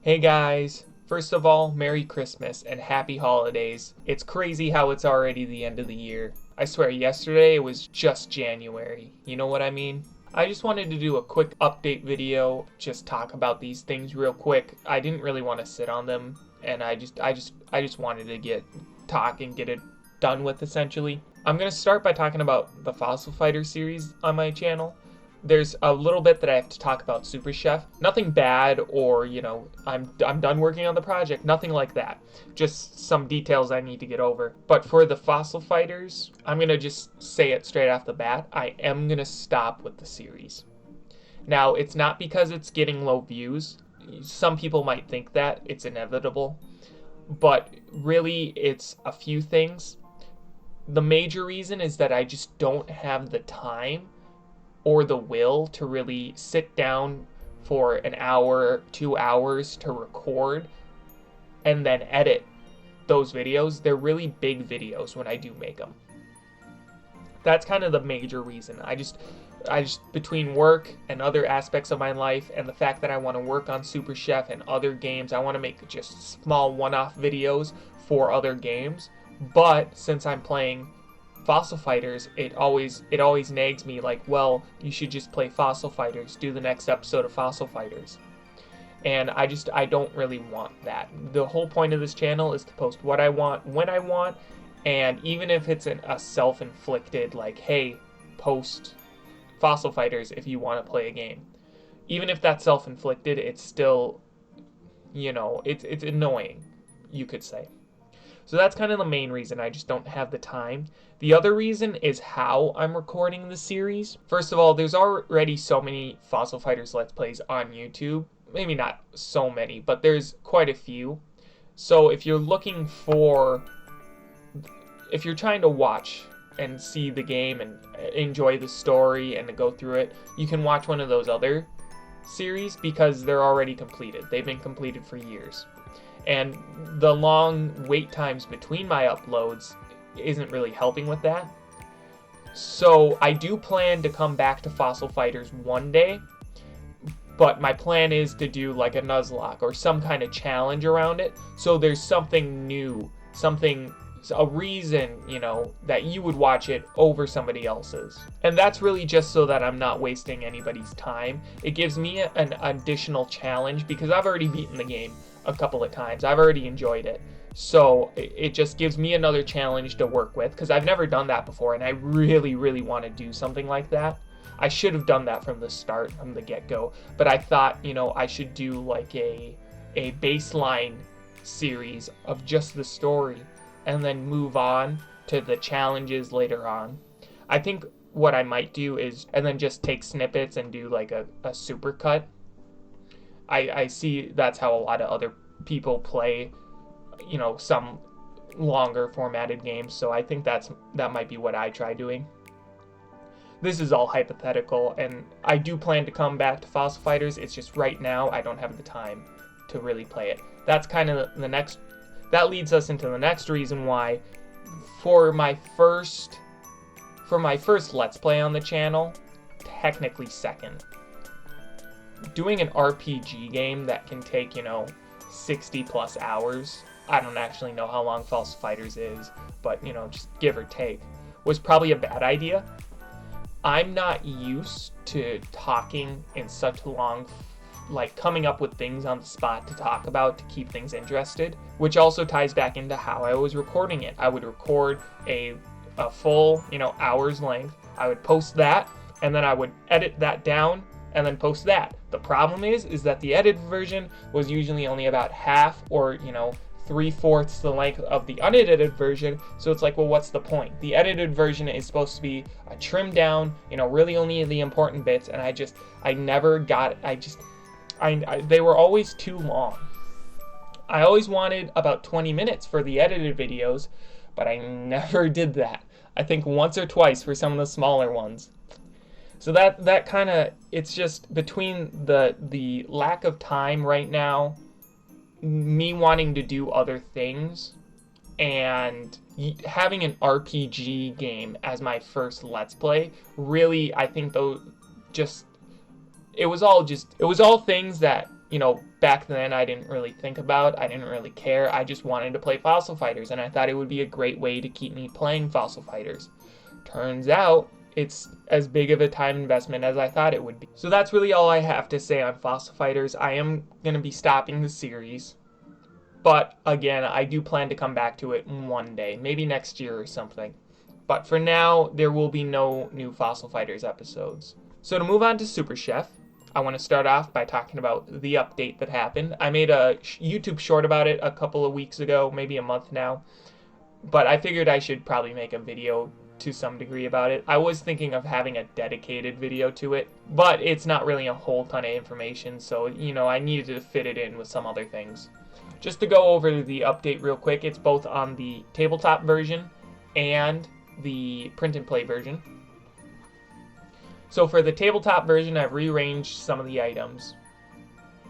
Hey guys! First of all, Merry Christmas and Happy Holidays. It's crazy how it's already the end of the year. I swear, yesterday it was just January. You know what I mean? I just wanted to do a quick update video, just talk about these things real quick. I didn't really want to sit on them, and I just wanted to get it done with, essentially. I'm gonna start by talking about the Fossil Fighter series on my channel. There's a little bit that I have to talk about Super Chef. Nothing bad or, I'm done working on the project. Nothing like that. Just some details I need to get over. But for the Fossil Fighters, I'm going to just say it straight off the bat. I am going to stop with the series. Now, it's not because it's getting low views. Some people might think that. It's inevitable. But really, it's a few things. The major reason is that I just don't have the time or the will to really sit down for an hour, 2 hours to record and then edit those videos. They're really big videos when I do make them. That's kind of the major reason. I just between work and other aspects of my life and the fact that I want to work on Super Chef and other games, I want to make just small one-off videos for other games. But since I'm playing Fossil Fighters, it always nags me like, well, you should just play Fossil Fighters, do the next episode of Fossil Fighters. And I don't really want that. The whole point of this channel is to post what I want, when I want, and even if it's a self-inflicted, like, hey, post Fossil Fighters if you want to play a game. Even if that's self-inflicted, it's still, it's annoying, you could say. So that's kind of the main reason. I just don't have the time. The other reason is how I'm recording the series. First of all, there's already so many Fossil Fighters Let's Plays on YouTube. Maybe not so many, but there's quite a few. So if you're trying to watch and see the game and enjoy the story and to go through it, you can watch one of those other series because they're already completed. They've been completed for years. And the long wait times between my uploads isn't really helping with that. So I do plan to come back to Fossil Fighters one day, but my plan is to do like a Nuzlocke or some kind of challenge around it, so there's something new, a reason, that you would watch it over somebody else's. And that's really just so that I'm not wasting anybody's time. It gives me an additional challenge because I've already beaten the game a couple of times. I've already enjoyed it. So it just gives me another challenge to work with because I've never done that before and I really, really want to do something like that. I should have done that from the start, from the get-go, but I thought, I should do like a baseline series of just the story and then move on to the challenges later on. I think what I might do is, and then just take snippets and do like a supercut. I see that's how a lot of other people play, some longer formatted games, so I think that might be what I try doing. This is all hypothetical, and I do plan to come back to Fossil Fighters. It's just right now I don't have the time to really play it. That's kind of that leads us into the next reason why for my first Let's Play on the channel, technically second, doing an RPG game that can take, 60 plus hours, I don't actually know how long Fossil Fighters is, but, just give or take, was probably a bad idea. I'm not used to talking in such long, coming up with things on the spot to talk about to keep things interested, which also ties back into how I was recording it. I would record a full, hour's length. I would post that, and then I would edit that down, and then post that. The problem is that the edited version was usually only about half or, 3/4 the length of the unedited version, so it's like, well, what's the point? The edited version is supposed to be trimmed down, really only the important bits, and I never got it. They were always too long. I always wanted about 20 minutes for the edited videos, but I never did that. I think once or twice for some of the smaller ones. So that kind of, it's just between the lack of time right now, me wanting to do other things, and having an RPG game as my first Let's Play, really, I think though, it was all things that back then I didn't really think about, I didn't really care. I just wanted to play Fossil Fighters, and I thought it would be a great way to keep me playing Fossil Fighters. Turns out it's as big of a time investment as I thought it would be. So that's really all I have to say on Fossil Fighters. I am going to be stopping the series. But again, I do plan to come back to it one day, maybe next year or something. But for now, there will be no new Fossil Fighters episodes. So to move on to Super Chef, I want to start off by talking about the update that happened. I made a YouTube short about it a couple of weeks ago, maybe a month now. But I figured I should probably make a video to some degree about it. I was thinking of having a dedicated video to it, but it's not really a whole ton of information, so I needed to fit it in with some other things. Just to go over the update real quick, it's both on the tabletop version and the print and play version. So for the tabletop version, I've rearranged some of the items.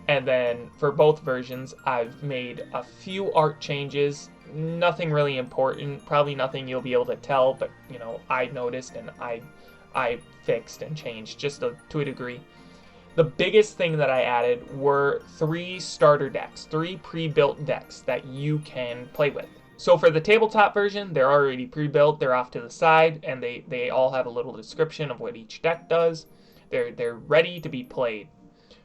And then for both versions, I've made a few art changes. Nothing really important, probably nothing you'll be able to tell, but I noticed and I fixed and changed just to a degree. The biggest thing that I added were 3 starter decks, 3 pre-built decks that you can play with. So for the tabletop version, they're already pre-built, they're off to the side, and they all have a little description of what each deck does. They're ready to be played.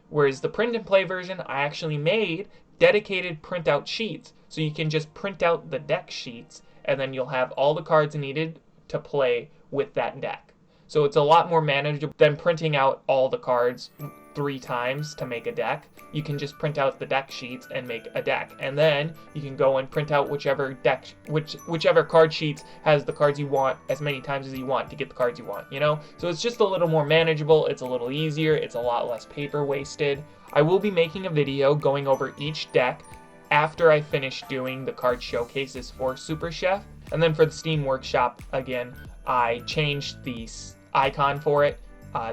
Whereas the print and play version, I actually made dedicated printout sheets. So you can just print out the deck sheets, and then you'll have all the cards needed to play with that deck. So it's a lot more manageable than printing out all the cards 3 times to make a deck. You can just print out the deck sheets and make a deck, and then you can go and print out whichever card sheets has the cards you want as many times as you want to get the cards you want, So it's just a little more manageable, it's a little easier, it's a lot less paper wasted. I will be making a video going over each deck after I finish doing the card showcases for Super Chef. And then for the Steam Workshop, again, I changed the icon for it.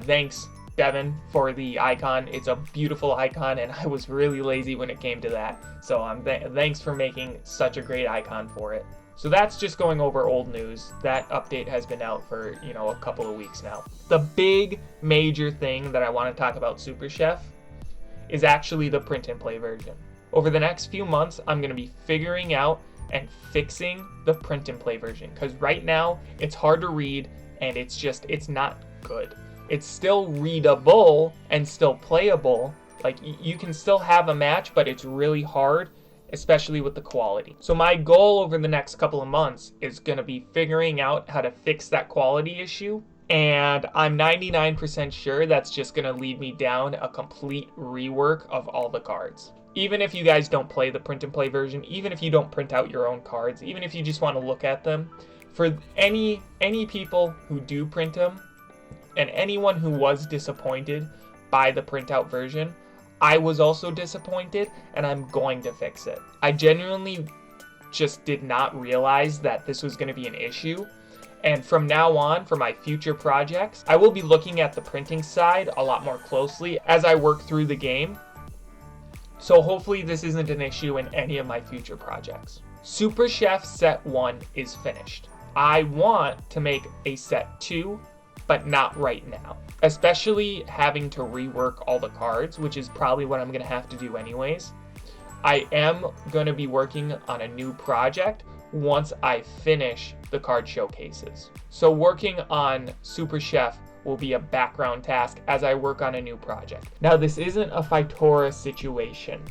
Thanks, Devin, for the icon. It's a beautiful icon, and I was really lazy when it came to that. So thanks for making such a great icon for it. So that's just going over old news. That update has been out for, a couple of weeks now. The big major thing that I want to talk about Super Chef is actually the print and play version. Over the next few months, I'm going to be figuring out and fixing the print and play version, because right now it's hard to read and it's not good. It's still readable and still playable. Like, you can still have a match, but it's really hard, especially with the quality. So my goal over the next couple of months is going to be figuring out how to fix that quality issue. And I'm 99% sure that's just going to lead me down a complete rework of all the cards. Even if you guys don't play the print and play version, even if you don't print out your own cards, even if you just want to look at them, for any people who do print them, and anyone who was disappointed by the printout version, I was also disappointed, and I'm going to fix it. I genuinely just did not realize that this was going to be an issue. And from now on, for my future projects, I will be looking at the printing side a lot more closely as I work through the game. So hopefully this isn't an issue in any of my future projects. Super Chef Set 1 is finished. I want to make a Set 2, but not right now. Especially having to rework all the cards, which is probably what I'm going to have to do anyways. I am going to be working on a new project once I finish the card showcases. So working on Super Chef will be a background task as I work on a new project. Now, this isn't a Phytora situation.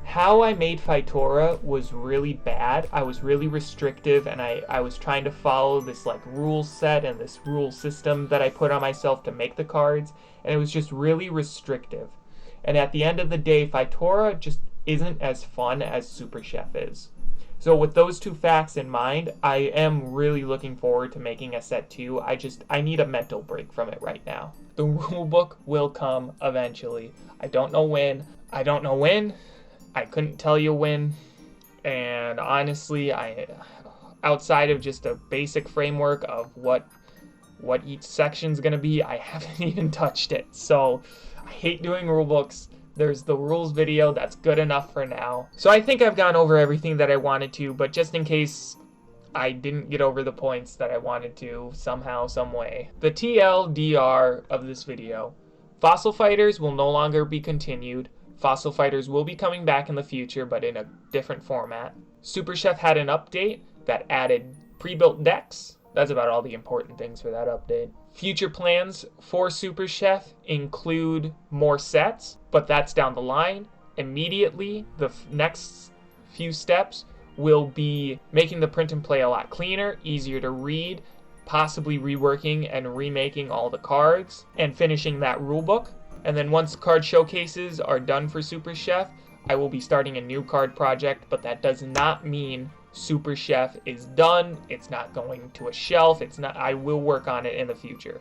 How I made Phytora was really bad. I was really restrictive, and I was trying to follow this rule set and this rule system that I put on myself to make the cards, and it was just really restrictive. And at the end of the day, Phytora just isn't as fun as Super Chef is. So with those two facts in mind, I am really looking forward to making a Set 2. I need a mental break from it right now. The rulebook will come eventually. I don't know when. I couldn't tell you when. And honestly, outside of just a basic framework of what each section's gonna be, I haven't even touched it. So I hate doing rulebooks. There's the rules video, that's good enough for now. So I think I've gone over everything that I wanted to, but just in case I didn't get over the points that I wanted to somehow, some way. The TLDR of this video: Fossil Fighters will no longer be continued. Fossil Fighters will be coming back in the future, but in a different format. Super Chef had an update that added pre-built decks. That's about all the important things for that update. Future plans for Super Chef include more sets, but that's down the line. Immediately, the next few steps will be making the print and play a lot cleaner, easier to read, possibly reworking and remaking all the cards, and finishing that rulebook. And then once card showcases are done for Super Chef, I will be starting a new card project, but that does not mean Super Chef is done. It's not going to a shelf. It's not. I will work on it in the future.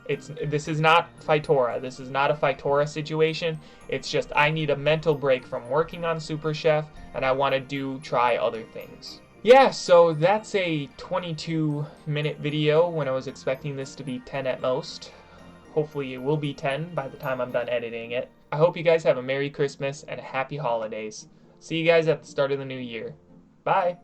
This is not Phytora. This is not a Phytora situation. It's just I need a mental break from working on Super Chef, and I want to try other things. Yeah, so that's a 22-minute video when I was expecting this to be 10 at most. Hopefully it will be 10 by the time I'm done editing it. I hope you guys have a Merry Christmas and a Happy Holidays. See you guys at the start of the new year. Bye!